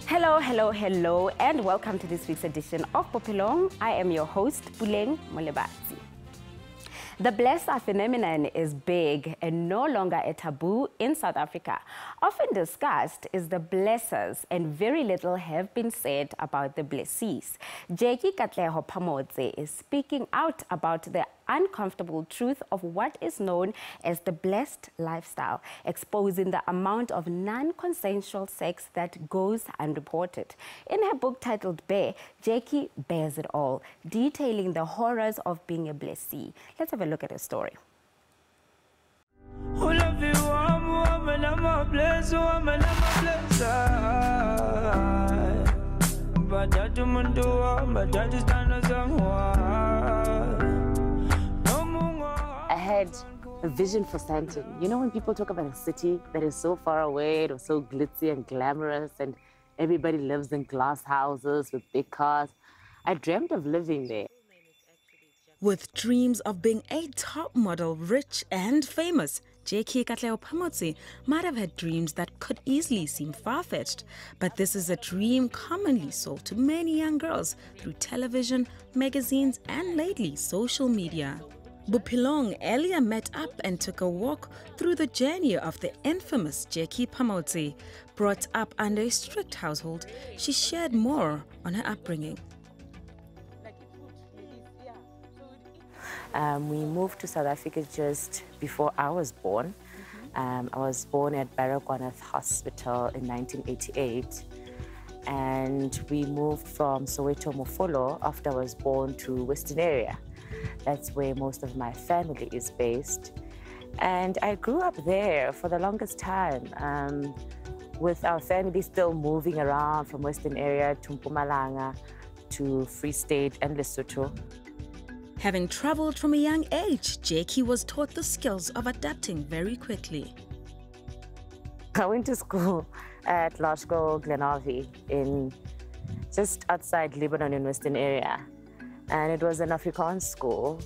Hello, hello, hello, and welcome to this week's edition of Bophelong. I am your host, Puleng Molebatsi. The blesser phenomenon is big and no longer a taboo in South Africa. Often discussed is the blessers, and very little have been said about the blessees. Jackie Katleho Pamotse is speaking out about the uncomfortable truth of what is known as the blessed lifestyle, exposing the amount of non-consensual sex that goes unreported. In her book titled Bear, Jackie bears it all, detailing the horrors of being a blessee. Let's have a look at her story. I had a vision for Sandton. You know, when people talk about a city that is so far away or so glitzy and glamorous and everybody lives in glass houses with big cars, I dreamt of living there. With dreams of being a top model, rich and famous, Jackie Katleho Pamotse might have had dreams that could easily seem far-fetched, but this is a dream commonly sold to many young girls through television, magazines, and lately social media. Bophelong earlier met up and took a walk through the journey of the infamous Jackie Pamotse. Brought up under a strict household, she shared more on her upbringing. We moved to South Africa just before I was born. I was born at Baragwanath Hospital in 1988. And we moved from Soweto Mofolo after I was born to Western area. That's where most of my family is based. And I grew up there for the longest time, with our family still moving around from Western area to Mpumalanga, to Free State and Lesotho. Having traveled from a young age, Jackie was taught the skills of adapting very quickly. I went to school at Laerskool Glenavi in just outside Lebanon in Western area. And it was an Afrikaans school.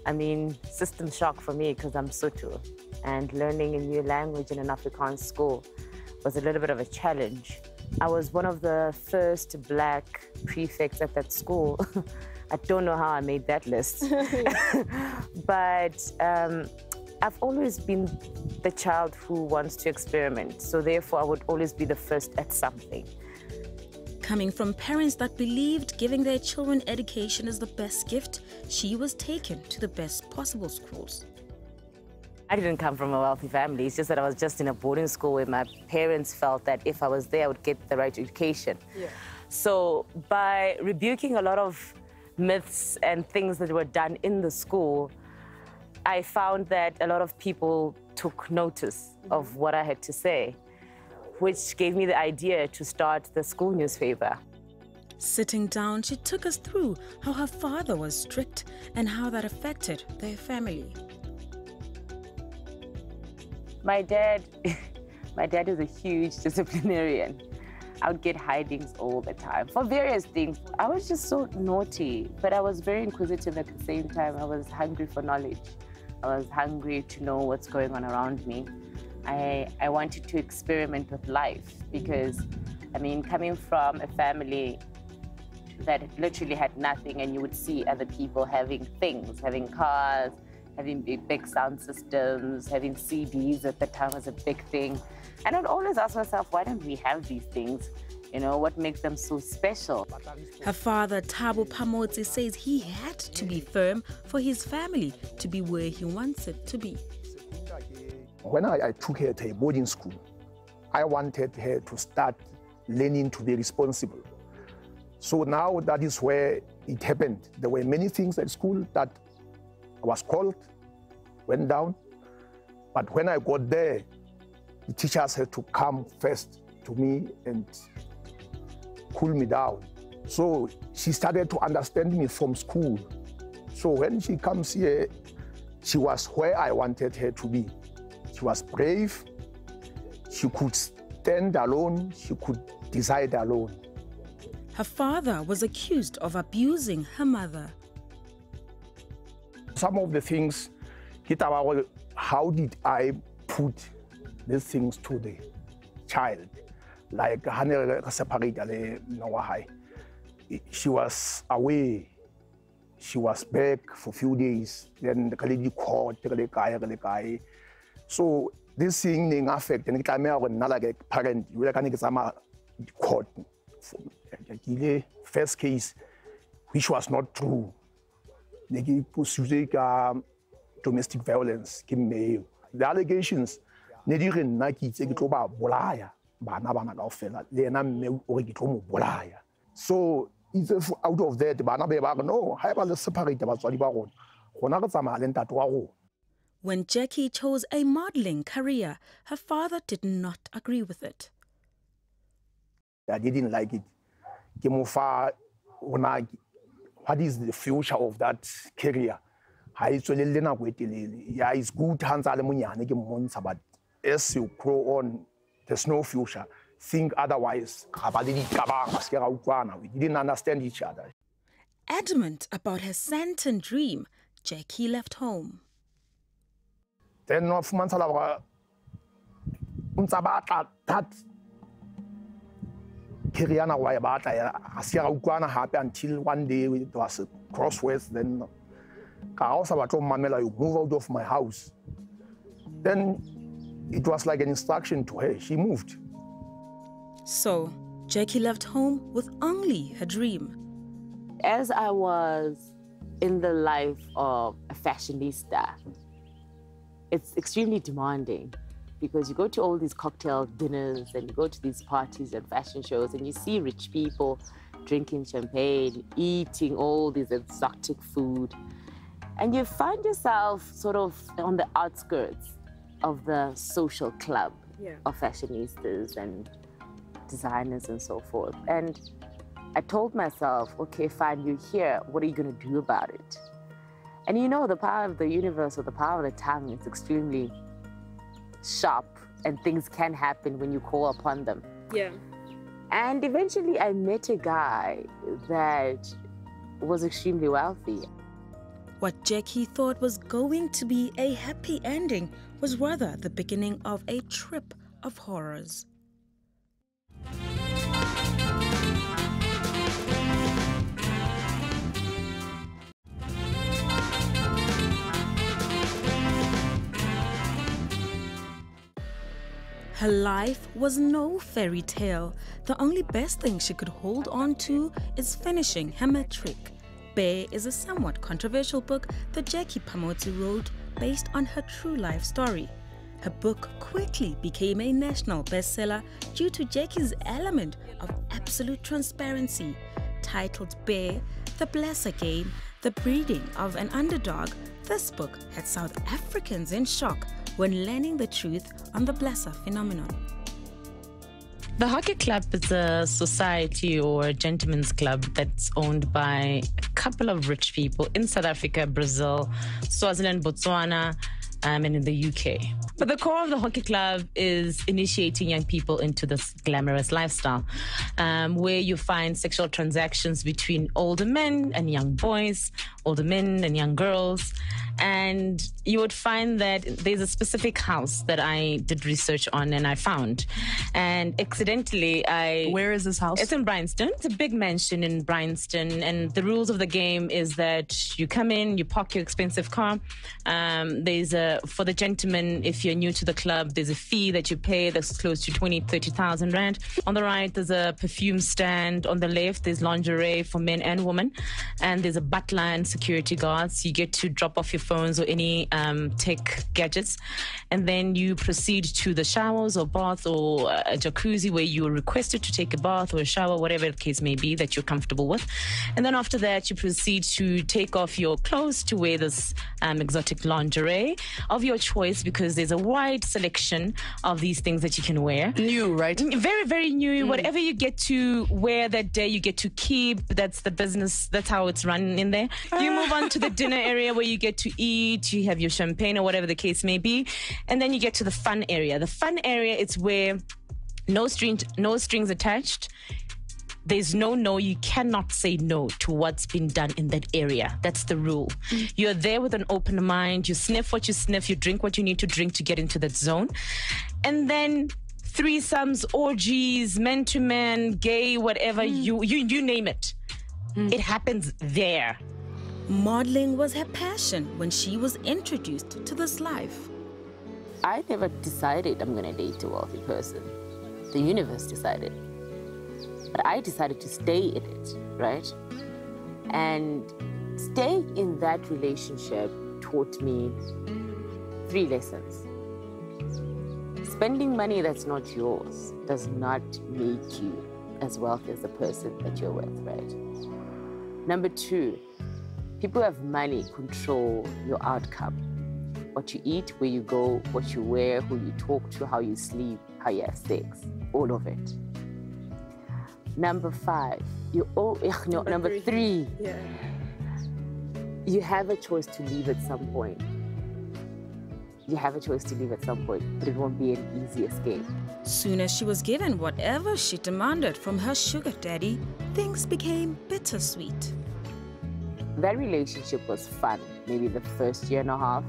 I mean, system shock for me because I'm Sotho. And learning a new language in an Afrikaans school was a little bit of a challenge. I was one of the first black prefects at that school. I don't know how I made that list. But I've always been the child who wants to experiment. So therefore, I would always be the first at something. Coming from parents that believed giving their children education is the best gift, she was taken to the best possible schools. I didn't come from a wealthy family. It's just that I was just in a boarding school where my parents felt that if I was there, I would get the right education. Yeah. So by rebuking a lot of myths and things that were done in the school, I found that a lot of people took notice of what I had to say, which gave me the idea to start the school newspaper. Sitting down, she took us through how her father was strict and how that affected their family. My dad is a huge disciplinarian. I would get hidings all the time for various things. I was just so naughty, but I was very inquisitive at the same time. I was hungry for knowledge. I was hungry to know what's going on around me. I wanted to experiment with life because, I mean, coming from a family that literally had nothing and you would see other people having things, having cars, having big sound systems, having CDs at the time was a big thing. And I'd always ask myself, why don't we have these things? You know, what makes them so special? Her father, Thabo Pamotse, says he had to be firm for his family to be where he wants it to be. When I took her to a boarding school, I wanted her to start learning to be responsible. So now that is where it happened. There were many things at school that I was called, went down. But when I got there, the teachers had to come first to me and cool me down. So she started to understand me from school. So when she comes here, she was where I wanted her to be. She was brave. She could stand alone. She could decide alone. Her father was accused of abusing her mother. Some of the things hit our, how did I put these things to the child? Like, she was away. She was back for a few days. Then the lady called the guy. So this thing affect and I like a parent. You like court. First case, which was not true. They pursued domestic violence. The allegations, so out of that, no, I separate. When Jackie chose a modeling career, her father did not agree with it. I didn't like it. What is the future of that career? Yeah, it's good, but as you grow on, there's no future. Think otherwise. We didn't understand each other. Adamant about her Santon dream, Jackie left home. Then, that until one day it was a crosswords. Then I was about to move out of my house. Then it was like an instruction to her. She moved. So Jackie left home with only her dream. As I was in the life of a fashionista, it's extremely demanding because you go to all these cocktail dinners and you go to these parties and fashion shows and you see rich people drinking champagne, eating all this exotic food. And you find yourself sort of on the outskirts of the social club of fashionistas and designers and so forth. And I told myself, okay, fine, you're here. What are you going to do about it? And you know, the power of the universe or the power of the tongue is extremely sharp and things can happen when you call upon them. Yeah. And eventually I met a guy that was extremely wealthy. What Jackie thought was going to be a happy ending was rather the beginning of a trip of horrors. Her life was no fairy tale. The only best thing she could hold on to is finishing her matric. Bear is a somewhat controversial book that Jackie Phamotse wrote based on her true life story. Her book quickly became a national bestseller due to Jackie's element of absolute transparency. Titled Bear, The Blesser Game, The Breeding of an Underdog, this book had South Africans in shock when learning the truth on the blesser phenomenon. The hockey club is a society or a gentleman's club that's owned by a couple of rich people in South Africa, Brazil, Swaziland, Botswana, and in the UK. But the core of the hockey club is initiating young people into this glamorous lifestyle, where you find sexual transactions between older men and young boys, older men and young girls. And you would find that there's a specific house that I did research on and I found. And accidentally, Where is this house? It's in Bryanston. It's a big mansion in Bryanston. And the rules of the game is that you come in, you park your expensive car. For the gentleman, if you're new to the club, there's a fee that you pay that's close to 30,000 rand. On the right, there's a perfume stand. On the left, there's lingerie for men and women. And there's a butler and security guards. You get to drop off your phones or any tech gadgets. And then you proceed to the showers or bath or a jacuzzi where you are requested to take a bath or a shower, whatever the case may be that you're comfortable with. And then after that, you proceed to take off your clothes to wear this exotic lingerie of your choice, because there's a wide selection of these things that you can wear. New, right? Very, very new. Whatever you get to wear that day, you get to keep. That's the business. That's how it's run in there. You move on to the dinner area where you get to eat. You have your champagne or whatever the case may be. And then you get to the fun area. The fun area is where no strings attached. There's no, you cannot say no to what's been done in that area. That's the rule. You're there with an open mind. You sniff what you sniff. You drink what you need to drink to get into that zone. And then threesomes, orgies, man to man, gay, whatever, you name it. It happens there. Modeling was her passion when she was introduced to this life. I never decided I'm going to date a wealthy person. The universe decided. But I decided to stay in it, right? And staying in that relationship taught me 3 lessons. Spending money that's not yours does not make you as wealthy as the person that you're with, right? Number 2, people who have money control your outcome. What you eat, where you go, what you wear, who you talk to, how you sleep, how you have sex, all of it. Number 5, number 3, Yeah. you have a choice to leave at some point. You have a choice to leave at some point, but it won't be an easy escape. Soon as she was given whatever she demanded from her sugar daddy, things became bittersweet. That relationship was fun, maybe the first year and a half.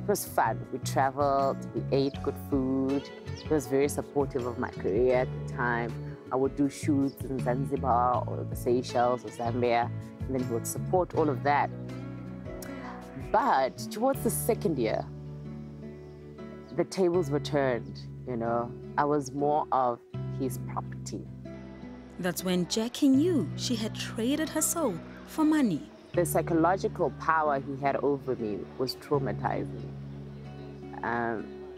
It was fun. We traveled, we ate good food. He was very supportive of my career at the time. I would do shoots in Zanzibar or the Seychelles or Zambia, and then he would support all of that. But towards the second year, the tables were turned, you know. I was more of his property. That's when Jackie knew she had traded her soul for money. The psychological power he had over me was traumatizing.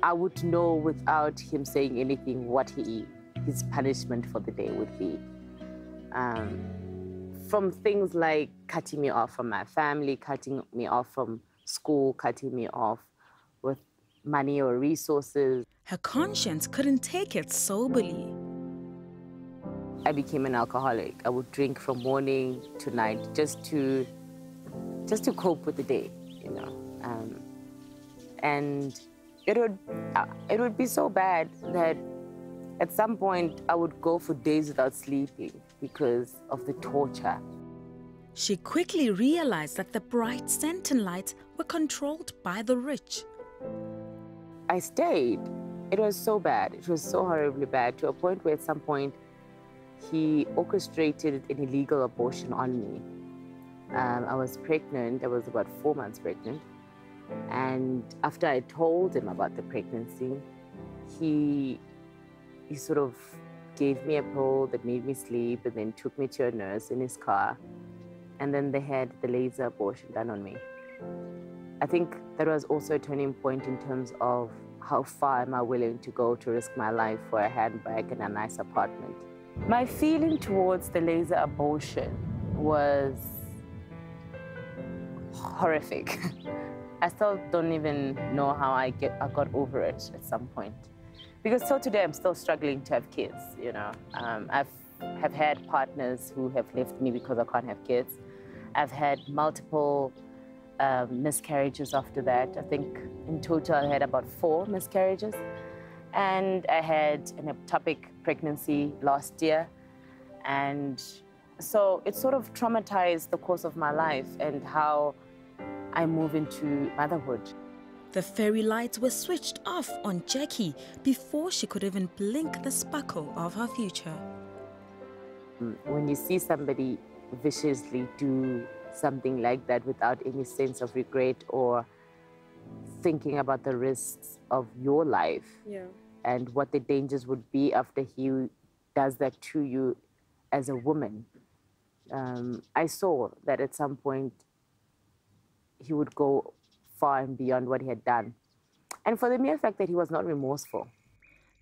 I would know without him saying anything what his punishment for the day would be. From things like cutting me off from my family, cutting me off from school, cutting me off with money or resources. Her conscience couldn't take it soberly. I became an alcoholic. I would drink from morning to night just to cope with the day, you know. And it would be so bad that at some point I would go for days without sleeping because of the torture. She quickly realized that the bright Sentin lights were controlled by the rich. I stayed. It was so bad. It was so horribly bad, to a point where at some point he orchestrated an illegal abortion on me. I was pregnant. I was about 4 months pregnant. And after I told him about the pregnancy, he sort of gave me a pill that made me sleep and then took me to a nurse in his car. And then they had the laser abortion done on me. I think that was also a turning point in terms of how far am I willing to go to risk my life for a handbag and a nice apartment. My feeling towards the laser abortion was horrific. I still don't even know how I got over it at some point. Because till today, I'm still struggling to have kids, you know. I've had partners who have left me because I can't have kids. I've had multiple miscarriages after that. I think in total I had about 4 miscarriages. And I had an ectopic pregnancy last year. And so it sort of traumatized the course of my life and how I move into motherhood. The fairy lights were switched off on Jackie before she could even blink the sparkle of her future. When you see somebody viciously do something like that without any sense of regret or thinking about the risks of your life and what the dangers would be after he does that to you as a woman, I saw that at some point he would go far and beyond what he had done. And for the mere fact that he was not remorseful.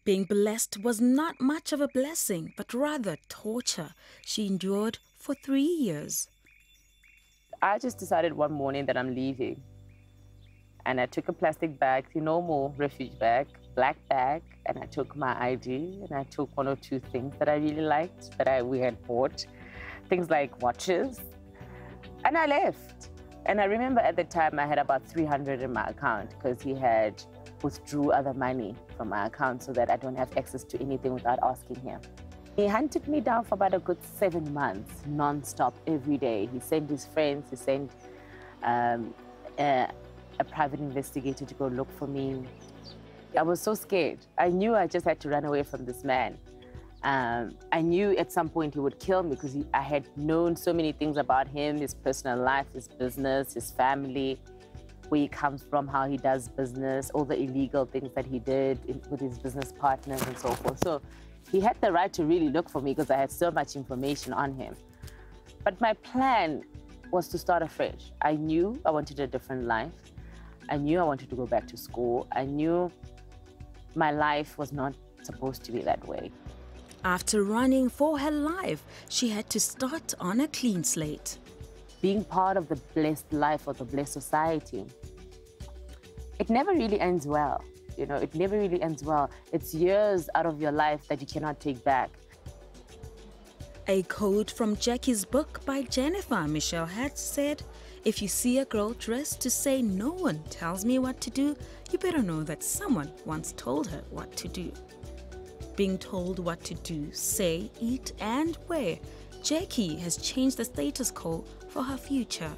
Being blessed was not much of a blessing, but rather torture she endured for 3 years. I just decided one morning that I'm leaving. And I took a plastic bag, the normal refuge bag, black bag, and I took my ID, and I took 1 or 2 things that I really liked that we had bought, things like watches, and I left. And I remember at the time I had about 300 in my account because he had withdrew other money from my account so that I don't have access to anything without asking him. He hunted me down for about a good 7 months, non-stop, every day. He sent his friends, he sent a private investigator to go look for me. I was so scared. I knew I just had to run away from this man. I knew at some point he would kill me because I had known so many things about him, his personal life, his business, his family, where he comes from, how he does business, all the illegal things that he did with his business partners and so forth. So he had the right to really look for me because I had so much information on him. But my plan was to start afresh. I knew I wanted a different life. I knew I wanted to go back to school. I knew my life was not supposed to be that way. After running for her life, she had to start on a clean slate. Being part of the blessed life or the blessed society, it never really ends well. You know, it never really ends well. It's years out of your life that you cannot take back. A quote from Jackie's book by Jennifer Michelle had said, "If you see a girl dressed to say no one tells me what to do, you better know that someone once told her what to do." Being told what to do, say, eat and wear, Jackie has changed the status quo for her future.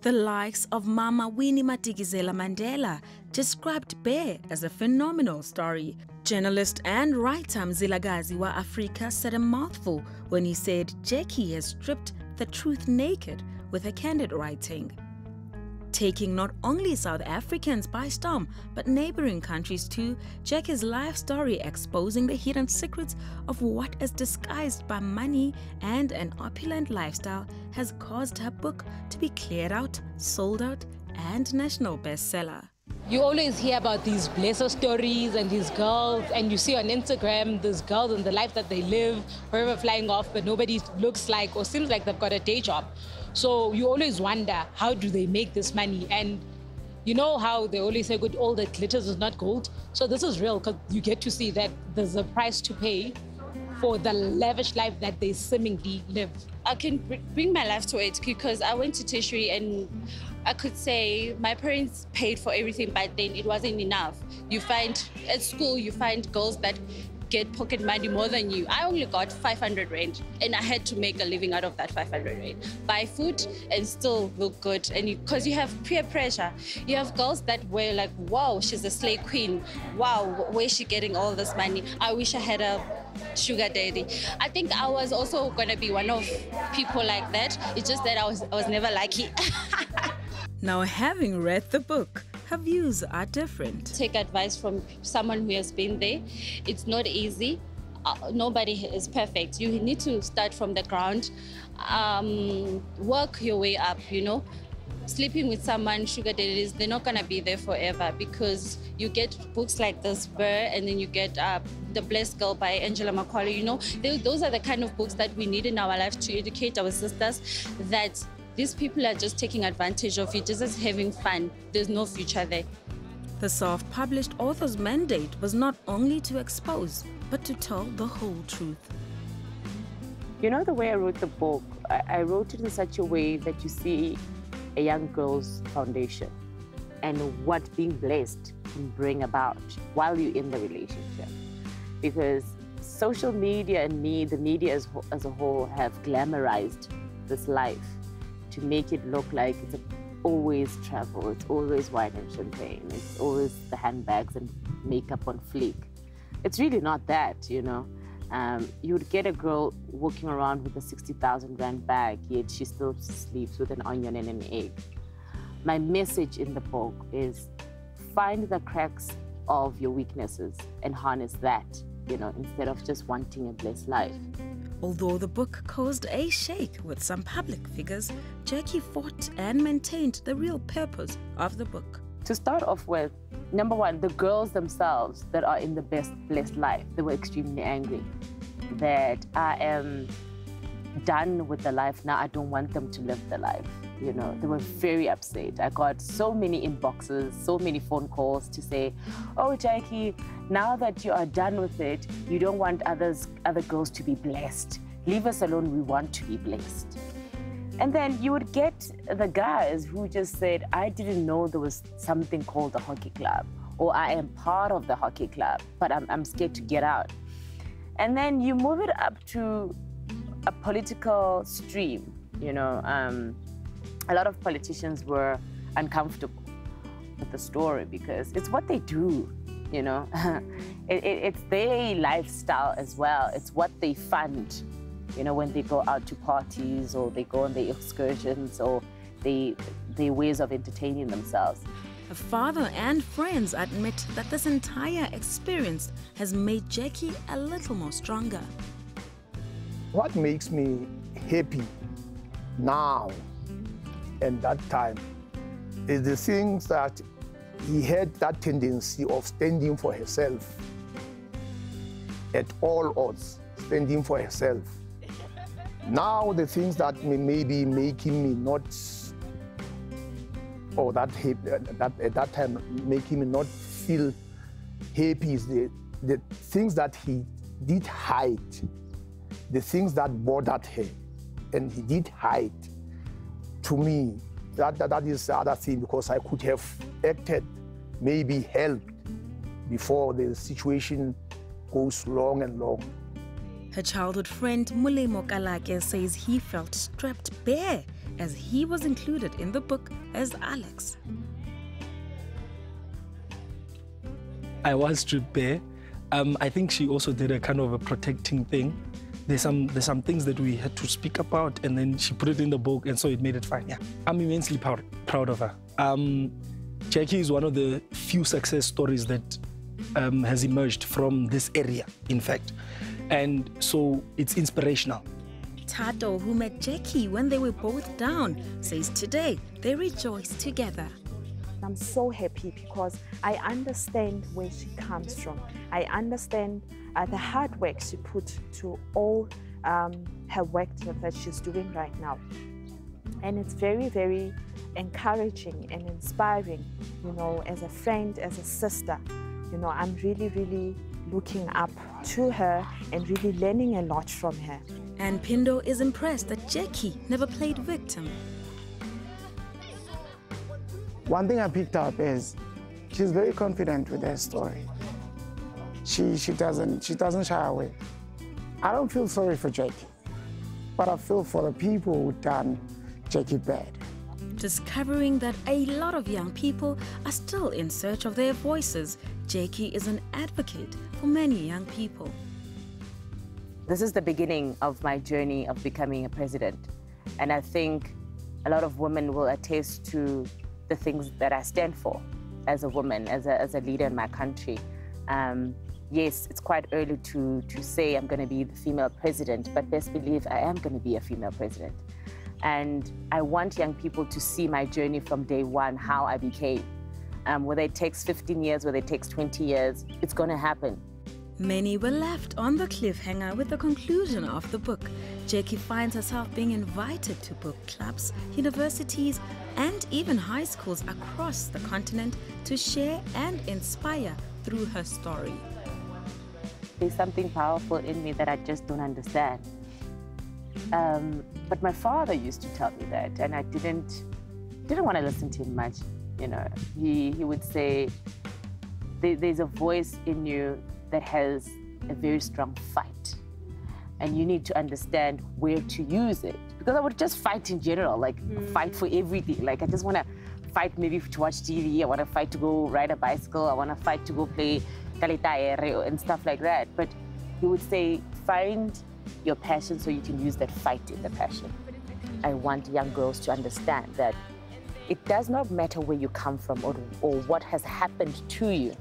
The likes of Mama Winnie Madikizela Mandela described Bear as a phenomenal story. Journalist and writer Mzilagazi wa Afrika said a mouthful when he said Jackie has stripped the truth naked with her candid writing. Taking not only South Africans by storm, but neighboring countries too, Jackie's life story exposing the hidden secrets of what is disguised by money and an opulent lifestyle has caused her book to be cleared out, sold out, and national bestseller. You always hear about these blesser stories and these girls, and you see on Instagram these girls and the life that they live, forever flying off, but nobody looks like or seems like they've got a day job. So you always wonder, how do they make this money? And you know how they always say, good, all that glitters is not gold. So this is real, because you get to see that there's a price to pay for the lavish life that they seemingly live. I can bring my life to it because I went to tertiary and I could say my parents paid for everything, but then it wasn't enough. You find at school, you find girls that get pocket money more than you. I only got 500 rand and I had to make a living out of that 500 rand. Buy food and still look good. And because you have peer pressure, you have girls that were like, wow, she's a slay queen. Wow, where's she getting all this money? I wish I had a sugar daddy. I think I was also going to be one of people like that. It's just that I was never lucky. Now, having read the book, her views are different. Take advice from someone who has been there. It's not easy. Nobody is perfect. You need to start from the ground, work your way up, you know. Sleeping with someone, sugar daddies, they're not going to be there forever, because you get books like this, Burr, and then you get The Blessed Girl by Angela Macaulay. You know, those are the kind of books that we need in our lives to educate our sisters that these people are just taking advantage of you, just having fun. There's no future there. The self-published author's mandate was not only to expose, but to tell the whole truth. You know, the way I wrote the book, I wrote it in such a way that you see a young girl's foundation and what being blessed can bring about while you're in the relationship. Because social media and the media as a whole have glamorized this life to make it look like it's always travel, it's always wine and champagne, it's always the handbags and makeup on fleek. It's really not that, you know. You would get a girl walking around with a 60,000 rand bag, yet she still sleeps with an onion and an egg. My message in the book is find the cracks of your weaknesses and harness that, you know, instead of just wanting a blessed life. Although the book caused a shake with some public figures, Jackie fought and maintained the real purpose of the book. To start off with, number one, the girls themselves that are in the blessed life, they were extremely angry that I am done with the life now. I don't want them to live the life. You know, they were very upset. I got so many inboxes, so many phone calls to say, oh, Jackie, now that you are done with it, you don't want other girls to be blessed. Leave us alone, we want to be blessed. And then you would get the guys who just said, I didn't know there was something called a hockey club, or I am part of the hockey club, but I'm scared to get out. And then you move it up to a political stream, you know. A lot of politicians were uncomfortable with the story because it's what they do, you know. It's their lifestyle as well. It's what they fund, you know, when they go out to parties or they go on their excursions or their ways of entertaining themselves. Her father and friends admit that this entire experience has made Jackie a little more stronger. What makes me happy now and that time is the things that he had that tendency of standing for herself at all odds, standing for herself. Now the things that may maybe making me not, or that at that time making me not feel happy is the things that he did hide, the things that bothered her, and he did hide. To me, that is the other thing, because I could have acted, maybe helped before the situation goes long and long. Her childhood friend Mulemo Kalake says he felt stripped bare as he was included in the book as Alex. I was stripped bare. I think she also did a kind of a protecting thing. There's some things that we had to speak about, and then she put it in the book, and so it made it fine. Yeah, I'm immensely proud of her. Jackie is one of the few success stories that has emerged from this area, in fact. And so it's inspirational. Tato, who met Jackie when they were both down, says today they rejoice together. I'm so happy because I understand where she comes from. I understand the hard work she put to all her work that she's doing right now. And it's very, very encouraging and inspiring, you know, as a friend, as a sister. You know, I'm really, really looking up to her and really learning a lot from her. And Pindo is impressed that Jackie never played victim. One thing I picked up is she's very confident with her story. She doesn't shy away. I don't feel sorry for Jackie, but I feel for the people who done Jackie bad. Discovering that a lot of young people are still in search of their voices, Jackie is an advocate for many young people. This is the beginning of my journey of becoming a president. And I think a lot of women will attest to the things that I stand for as a woman, as a leader in my country. Yes, it's quite early to say I'm going to be the female president, but best believe I am going to be a female president. And I want young people to see my journey from day one, how I became. Whether it takes 15 years, whether it takes 20 years, it's going to happen. Many were left on the cliffhanger with the conclusion of the book. Jackie finds herself being invited to book clubs, universities, and even high schools across the continent to share and inspire through her story. There's something powerful in me that I just don't understand. But my father used to tell me that, and I didn't want to listen to him much. You know, he would say, there's a voice in you that has a very strong fight, and you need to understand where to use it. Because I would just fight in general, like fight for everything. Like I just want to fight maybe to watch TV, I want to fight to go ride a bicycle, I want to fight to go play kalitaere and stuff like that. But he would say, find your passion so you can use that fight in the passion. I want young girls to understand that it does not matter where you come from or what has happened to you.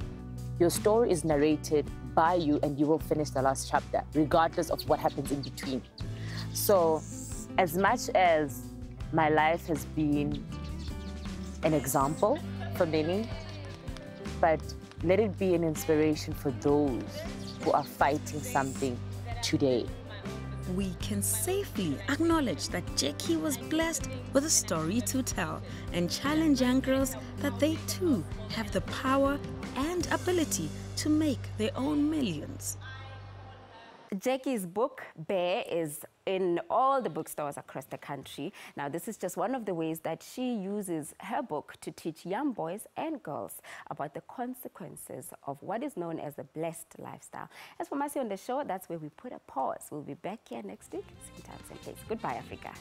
Your story is narrated by you and you will finish the last chapter, regardless of what happens in between. So, as much as my life has been an example for many, but let it be an inspiration for those who are fighting something today. We can safely acknowledge that Jackie was blessed with a story to tell and challenge young girls that they too have the power and ability to make their own millions. Jackie's book, Bear, is in all the bookstores across the country. Now, this is just one of the ways that she uses her book to teach young boys and girls about the consequences of what is known as a blessed lifestyle. As for Masi on the show, that's where we put a pause. We'll be back here next week, same time, same place. Goodbye, Africa.